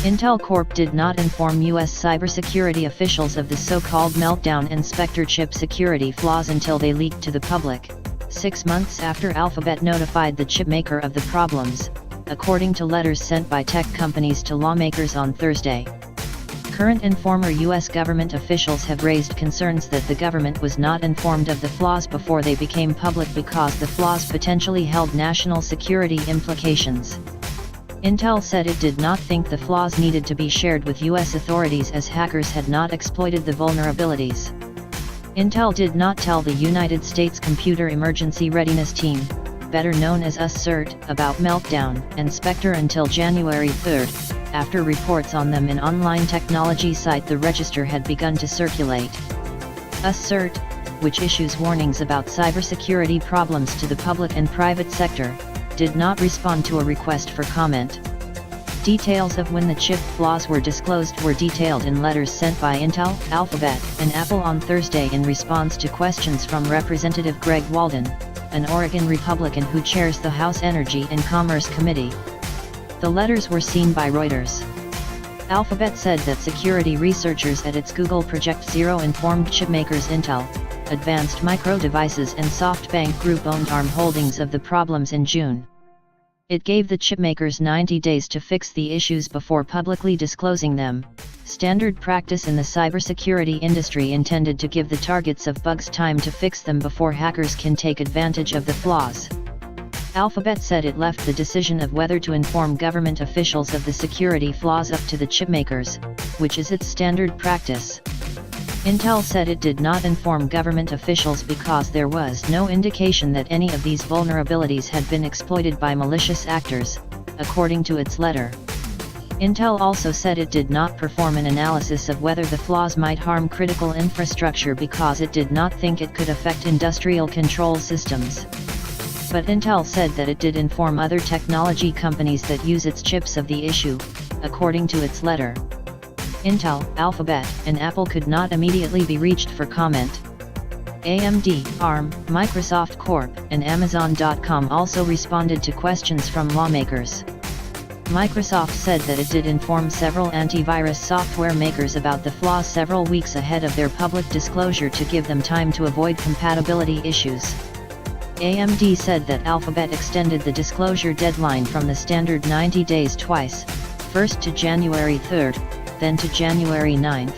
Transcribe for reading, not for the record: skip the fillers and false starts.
Intel Corp did not inform U.S. cybersecurity officials of the so-called Meltdown and Spectre chip security flaws until they leaked to the public, 6 months after Alphabet notified the chipmaker of the problems, according to letters sent by tech companies to lawmakers on Thursday. Current and former U.S. government officials have raised concerns that the government was not informed of the flaws before they became public because the flaws potentially held national security implications. Intel said it did not think the flaws needed to be shared with U.S. authorities as hackers had not exploited the vulnerabilities. Intel did not tell the United States Computer Emergency Readiness Team, better known as US-CERT, about Meltdown and Spectre until January 3, after reports on them in online technology site The Register had begun to circulate. US-CERT, which issues warnings about cybersecurity problems to the public and private sector, did not respond to a request for comment. Details of when the chip flaws were disclosed were detailed in letters sent by Intel, Alphabet, and Apple on Thursday in response to questions from Representative Greg Walden, an Oregon Republican who chairs the House Energy and Commerce Committee. The letters were seen by Reuters. Alphabet said that security researchers at its Google Project Zero informed chipmakers Intel, Advanced Micro Devices and SoftBank Group-owned ARM Holdings of the problems in June. It gave the chipmakers 90 days to fix the issues before publicly disclosing them, standard practice in the cybersecurity industry intended to give the targets of bugs time to fix them before hackers can take advantage of the flaws. Alphabet said it left the decision of whether to inform government officials of the security flaws up to the chipmakers, which is its standard practice. Intel said it did not inform government officials because there was no indication that any of these vulnerabilities had been exploited by malicious actors, according to its letter. Intel also said it did not perform an analysis of whether the flaws might harm critical infrastructure because it did not think it could affect industrial control systems. But Intel said that it did inform other technology companies that use its chips of the issue, according to its letter. Intel, Alphabet, and Apple could not immediately be reached for comment. AMD, ARM, Microsoft Corp, and Amazon.com also responded to questions from lawmakers. Microsoft said that it did inform several antivirus software makers about the flaws several weeks ahead of their public disclosure to give them time to avoid compatibility issues. AMD said that Alphabet extended the disclosure deadline from the standard 90 days twice, first to January 3, then to January 9.